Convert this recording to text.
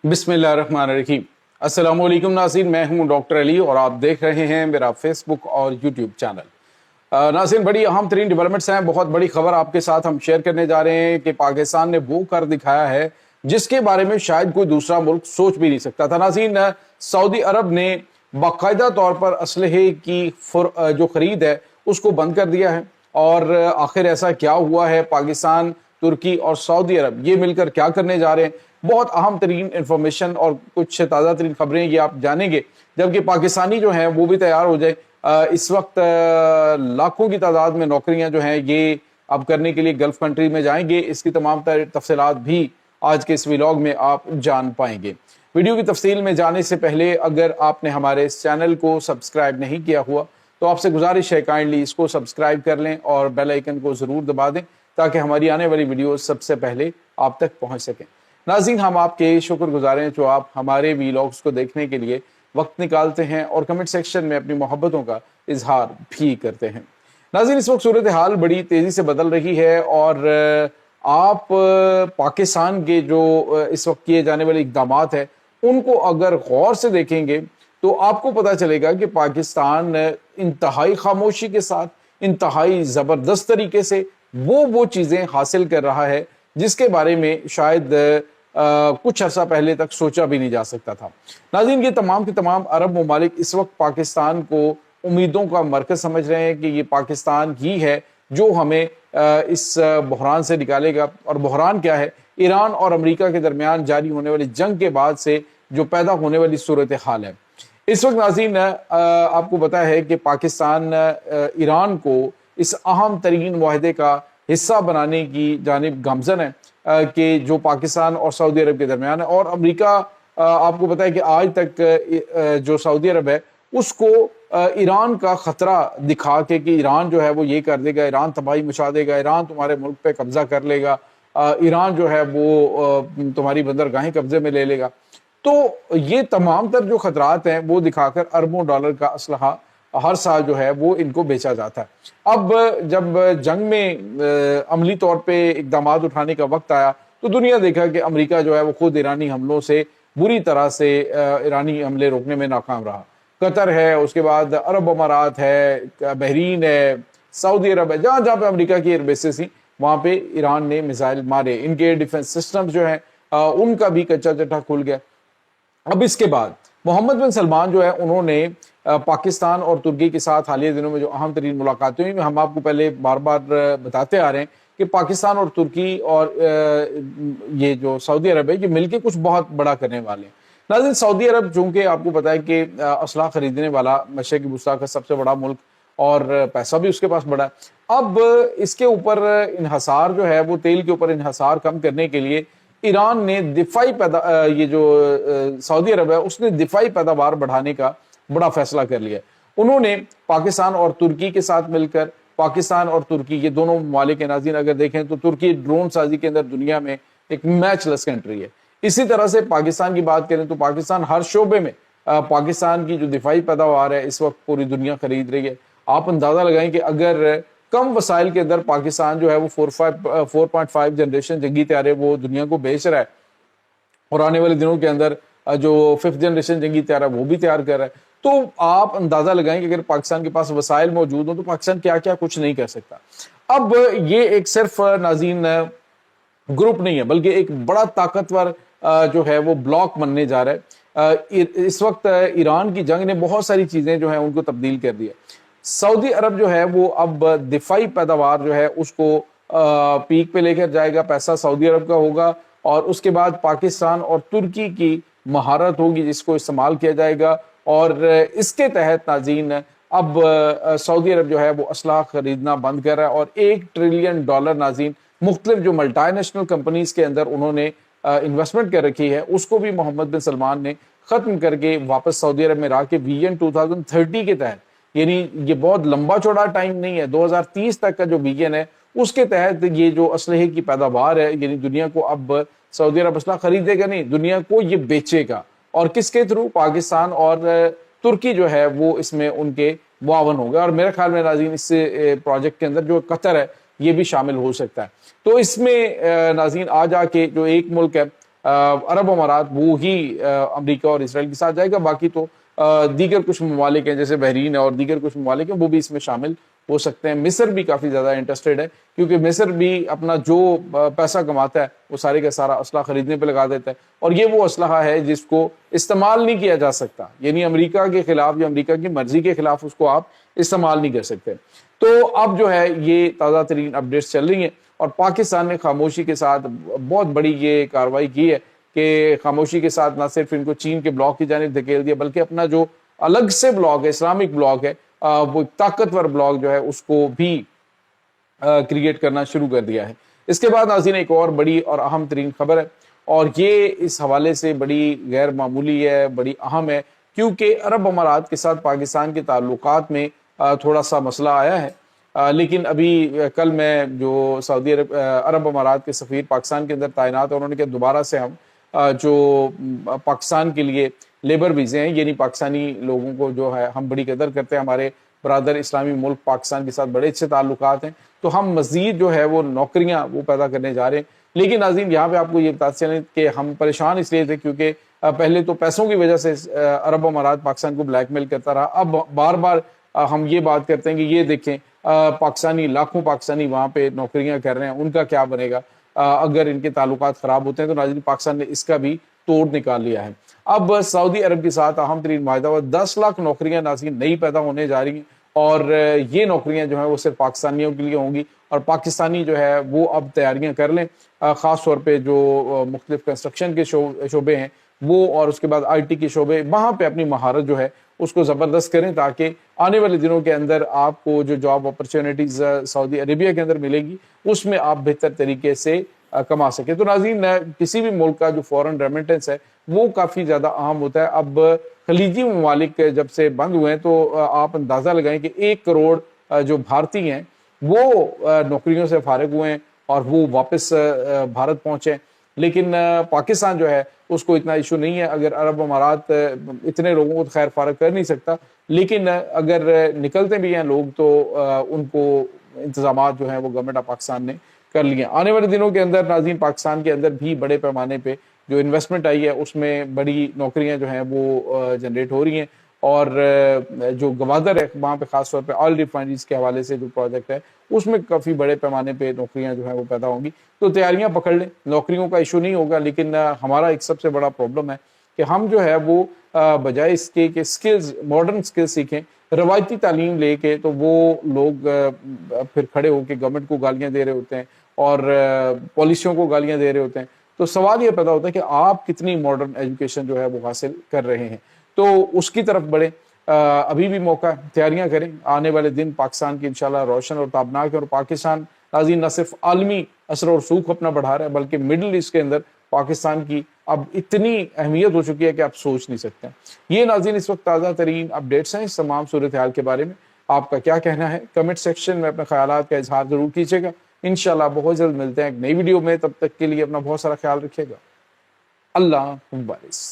बिस्मिल्लाहिर्रहमानिर्रहीम। अस्सलाम वालेकुम नाज़रीन, मैं हूं डॉक्टर अली और आप देख रहे हैं मेरा फेसबुक और यूट्यूब चैनल। नाज़रीन, बड़ी अहम तरीन डेवलपमेंट्स हैं। बहुत बड़ी खबर आपके साथ हम शेयर करने जा रहे हैं कि पाकिस्तान ने वो कर दिखाया है जिसके बारे में शायद कोई दूसरा मुल्क सोच भी नहीं सकता था। नाज़रीन, सऊदी अरब ने बाकायदा तौर पर असलहे की जो खरीद है उसको बंद कर दिया है। और आखिर ऐसा क्या हुआ है, पाकिस्तान, तुर्की और सऊदी अरब ये मिलकर क्या करने जा रहे हैं, बहुत अहम तरीन इंफॉर्मेशन और कुछ ताज़ा तरीन खबरें ये आप जानेंगे, जबकि पाकिस्तानी जो हैं वो भी तैयार हो जाए। इस वक्त लाखों की तादाद में नौकरियां जो हैं ये अब करने के लिए गल्फ कंट्री में जाएंगे। इसकी तमाम तफसीलात भी आज के इस व्लॉग में आप जान पाएंगे। वीडियो की तफसील में जाने से पहले अगर आपने हमारे इस चैनल को सब्सक्राइब नहीं किया हुआ तो आपसे गुजारिश है काइंडली इसको सब्सक्राइब कर लें और बेल आइकन को ज़रूर दबा दें ताकि हमारी आने वाली वीडियो सबसे पहले आप तक पहुंच सकें। नाज़रीन, हम आपके शुक्रगुजार हैं जो आप हमारे वीलॉग्स को देखने के लिए वक्त निकालते हैं और कमेंट सेक्शन में अपनी मोहब्बतों का इजहार भी करते हैं। नाज़रीन, इस वक्त सूरत हाल बड़ी तेज़ी से बदल रही है और आप पाकिस्तान के जो इस वक्त किए जाने वाले इक़दामात हैं उनको अगर गौर से देखेंगे तो आपको पता चलेगा कि पाकिस्तान इंतहाई खामोशी के साथ, इंतहाई ज़बरदस्त तरीके से वो चीज़ें हासिल कर रहा है जिसके बारे में शायद कुछ अर्सा पहले तक सोचा भी नहीं जा सकता था। नाज़रीन, ये तमाम के तमाम अरब ममालिक इस वक्त पाकिस्तान को उम्मीदों का मरकज़ समझ रहे हैं कि ये पाकिस्तान ही है जो हमें इस बहरान से निकालेगा। और बहरान क्या है? ईरान और अमेरिका के दरमियान जारी होने वाली जंग के बाद से जो पैदा होने वाली सूरत हाल है। इस वक्त नाज़रीन, आपको पता है कि पाकिस्तान ईरान को इस अहम तरीन मुआहदे का हिस्सा बनाने की जानिब गामज़न है कि जो पाकिस्तान और सऊदी अरब के दरमियान है। और अमेरिका, आपको पता है कि आज तक जो सऊदी अरब है उसको ईरान का ख़तरा दिखा के कि ईरान जो है वो ये कर देगा, ईरान तबाही मचा देगा, ईरान तुम्हारे मुल्क पे कब्ज़ा कर लेगा, ईरान जो है वो तुम्हारी बंदरगाहें कब्ज़े में ले लेगा। तो ये तमाम तर जो खतरात हैं वो दिखाकर अरबों डॉलर का असलहा हर साल जो है वो इनको बेचा जाता है। अब जब जंग में अमली तौर पे इक़दामात उठाने का वक्त आया तो दुनिया देखा कि अमेरिका जो है वो खुद ईरानी हमलों से बुरी तरह से ईरानी हमले रोकने में नाकाम रहा। कतर है, उसके बाद अरब अमारात है, बहरीन है, सऊदी अरब है, जहाँ जहाँ पे अमेरिका की एयरबेसेस थी वहाँ पे ईरान ने मिसाइल मारे। इनके डिफेंस सिस्टम्स जो हैं उनका भी कच्चा चट्टा खुल गया। अब इसके बाद मोहम्मद बिन सलमान जो है उन्होंने पाकिस्तान और तुर्की के साथ हालिया दिनों में जो अहम तरीन मुलाकातें हुई, हम आपको पहले बार बार बताते आ रहे हैं कि पाकिस्तान और तुर्की और ये जो सऊदी अरब है ये मिलके कुछ बहुत बड़ा करने वाले हैं। नाज़रीन, सऊदी अरब चूँकि आपको पता है कि असला खरीदने वाला मशरक़ी वस्ता का सबसे बड़ा मुल्क और पैसा भी उसके पास बड़ा है। अब इसके ऊपर इन्हसार जो है वो तेल के ऊपर इन्हसार कम करने के लिए ईरान ने ये जो सऊदी अरब है उसने दिफाई पैदावार बढ़ाने का बड़ा फैसला कर लिया। उन्होंने पाकिस्तान और तुर्की के साथ मिलकर, पाकिस्तान और तुर्की ये दोनों ममालिक के, नाज़रीन अगर देखें तो तुर्की ड्रोन साजी के अंदर दुनिया में एक मैचलेस कंट्री है। इसी तरह से पाकिस्तान की बात करें तो पाकिस्तान हर शोबे में पाकिस्तान की जो दिफाई पैदावार है इस वक्त पूरी दुनिया खरीद रही है। आप अंदाजा लगाएं कि अगर कम वसाइल के अंदर पाकिस्तान जो है वो 4.5 जनरेशन जंगी तैयारे वो दुनिया को बेच रहा है और आने वाले दिनों के अंदर जो 5th जनरेशन जंगी तैयारा वो भी तैयार कर रहा है। तो आप अंदाजा लगाएं कि अगर पाकिस्तान के पास वसाइल मौजूद हो तो पाकिस्तान क्या क्या कुछ नहीं कर सकता। अब ये एक सिर्फ नाज़रीन ग्रुप नहीं है बल्कि एक बड़ा ताकतवर जो है वो ब्लॉक बनने जा रहा है। इस वक्त ईरान की जंग ने बहुत सारी चीजें जो है उनको तब्दील कर दिया। सऊदी अरब जो है वो अब दिफाई पैदावार जो है उसको पीक पे लेकर जाएगा, पैसा सऊदी अरब का होगा और उसके बाद पाकिस्तान और तुर्की की महारत होगी जिसको इस्तेमाल किया जाएगा। और इसके तहत नाज़रीन अब सऊदी अरब जो है वो असलाह खरीदना बंद कर रहा है और $1 ट्रिलियन नाज़रीन मुख्तलिफ जो मल्टीनेशनल कंपनीज के अंदर उन्होंने इन्वेस्टमेंट कर रखी है उसको भी मोहम्मद बिन सलमान ने ख़त्म करके वापस सऊदी अरब में रहा के विजन 2030 के तहत, यानी ये बहुत लंबा चौड़ा टाइम नहीं है, 2030 तक का जो विजन है उसके तहत ये जो असलहे की पैदावार है यानी दुनिया को अब सऊदी अरब असला खरीदेगा नहीं, दुनिया को ये बेचेगा। और किसके थ्रू? पाकिस्तान और तुर्की जो है वो इसमें उनके मुआवन होगा। और मेरे ख्याल में नाज़रीन इस प्रोजेक्ट के अंदर जो कतर है ये भी शामिल हो सकता है। तो इसमें नाज़रीन आ जाके जो एक मुल्क है عرب امارات وہ ہی امریکہ اور اسرائیل کے ساتھ جائے گا، باقی تو دیگر کچھ ممالک ہیں جیسے بحرین ہے اور دیگر کچھ ممالک ہیں وہ بھی اس میں شامل ہو سکتے ہیں۔ مصر بھی کافی زیادہ انٹرسٹڈ ہے کیونکہ مصر بھی اپنا جو پیسہ کماتا ہے وہ سارے کا سارا اسلحہ خریدنے پہ لگا دیتا ہے، اور یہ وہ اسلحہ ہے جس کو استعمال نہیں کیا جا سکتا، یعنی امریکہ کے خلاف یا امریکہ کی مرضی کے خلاف اس کو آپ استعمال نہیں کر سکتے۔ تو اب جو ہے یہ تازہ ترین اپڈیٹس چل رہی ہیں، اور پاکستان نے خاموشی کے ساتھ بہت بڑی یہ کارروائی کی ہے کہ خاموشی کے ساتھ نہ صرف ان کو چین کے بلاک کی جانب دھکیل دیا بلکہ اپنا جو الگ سے بلاک ہے، اسلامک بلاک ہے، وہ طاقتور بلاک جو ہے اس کو بھی کریٹ کرنا شروع کر دیا ہے۔ اس کے بعد ناظرین ایک اور بڑی اور اہم ترین خبر ہے، اور یہ اس حوالے سے بڑی غیر معمولی ہے، بڑی اہم ہے، کیونکہ عرب امارات کے ساتھ پاکستان کے تعلقات میں تھوڑا سا مسئلہ آیا ہے، لیکن ابھی کل میں جو سعودی عرب امارات کے سفیر پاکستان کے اندر تعینات ہیں، انہوں نے کہا دوبارہ سے ہم جو پاکستان کے لیے لیبر ویزے ہیں، یعنی پاکستانی لوگوں کو جو ہے ہم بڑی قدر کرتے ہیں، ہمارے برادر اسلامی ملک پاکستان کے ساتھ بڑے اچھے تعلقات ہیں، تو ہم مزید جو ہے وہ نوکریاں وہ پیدا کرنے جا رہے ہیں۔ لیکن ناظرین یہاں پہ آپ کو یہ بتاتے چلیں کہ ہم پریشان اس لیے تھے کیونکہ پہلے تو پیسوں کی وجہ سے عرب امارات پاکستان کو بلیک میل کرتا رہا، اب بار بار ہم یہ بات کرتے ہیں کہ یہ دیکھیں پاکستانی لاکھوں پاکستانی وہاں پہ نوکریاں کر رہے ہیں، ان کا کیا بنے گا اگر ان کے تعلقات خراب ہوتے ہیں۔ تو ناظرین پاکستان نے اس کا بھی توڑ نکال لیا ہے۔ اب سعودی عرب کے ساتھ اہم ترین معاہدہ ہوا، 10 لاکھ نوکریاں ناظرین نئی پیدا ہونے جا رہی ہیں، اور یہ نوکریاں جو ہیں وہ صرف پاکستانیوں کے لیے ہوں گی، اور پاکستانی جو ہے وہ اب تیاریاں کر لیں، خاص طور پہ جو مختلف کنسٹرکشن کے شعبے ہیں وہ، اور اس کے بعد آئی ٹی کے شعبے، وہاں پہ اپنی مہارت جو ہے اس کو زبردست کریں تاکہ آنے والے دنوں کے اندر آپ کو جو جاب اپرچونیٹیز سعودی عربیہ کے اندر ملیں گی اس میں آپ بہتر طریقے سے کما سکیں۔ تو ناظرین کسی بھی ملک کا جو فورن ریمیٹنس ہے وہ کافی زیادہ اہم ہوتا ہے۔ اب خلیجی ممالک جب سے بند ہوئے ہیں تو آپ اندازہ لگائیں کہ 1 کروڑ جو بھارتی ہیں وہ نوکریوں سے فارغ ہوئے ہیں اور وہ واپس بھارت پہنچے، لیکن پاکستان جو ہے اس کو اتنا ایشو نہیں ہے۔ اگر عرب امارات اتنے لوگوں کو خیر فارغ کر نہیں سکتا، لیکن اگر نکلتے بھی ہیں لوگ تو ان کو انتظامات جو ہیں وہ گورنمنٹ آف پاکستان نے کر لیے۔ آنے والے دنوں کے اندر ناظرین پاکستان کے اندر بھی بڑے پیمانے پہ جو انویسٹمنٹ آئی ہے اس میں بڑی نوکریاں جو ہیں وہ جنریٹ ہو رہی ہیں، اور جو گوادر ہے وہاں پہ خاص طور پہ آئل ریفائنریز کے حوالے سے جو پروجیکٹ ہے اس میں کافی بڑے پیمانے پہ نوکریاں جو ہیں وہ پیدا ہوں گی۔ تو تیاریاں پکڑ لیں، نوکریوں کا ایشو نہیں ہوگا، لیکن ہمارا ایک سب سے بڑا پرابلم ہے کہ ہم جو ہے وہ بجائے اس کے کہ سکلز، ماڈرن سکلز سیکھیں، روایتی تعلیم لے کے، تو وہ لوگ پھر کھڑے ہو کے گورنمنٹ کو گالیاں دے رہے ہوتے ہیں اور پالیسیوں کو گالیاں دے رہے ہوتے ہیں۔ تو سوال یہ پیدا ہوتا ہے کہ آپ کتنی ماڈرن ایجوکیشن جو ہے وہ حاصل کر رہے ہیں، تو اس کی طرف بڑھیں۔ ابھی بھی موقع ہے، تیاریاں کریں، آنے والے دن پاکستان کی انشاءاللہ روشن اور تابناک ہے، اور پاکستان ناظرین نہ صرف عالمی اثر اور سوکھ اپنا بڑھا رہا ہے بلکہ مڈل ایسٹ کے اندر پاکستان کی اب اتنی اہمیت ہو چکی ہے کہ آپ سوچ نہیں سکتے۔ یہ ناظرین اس وقت تازہ ترین اپڈیٹس ہیں اس تمام صورتحال کے بارے میں۔ آپ کا کیا کہنا ہے؟ کمنٹ سیکشن میں اپنے خیالات کا اظہار ضرور کیجیے گا۔ انشاءاللہ بہت جلد ملتے ہیں ایک نئی ویڈیو میں، تب تک کے لیے اپنا بہت سارا خیال رکھیے گا۔ اللہ حافظ۔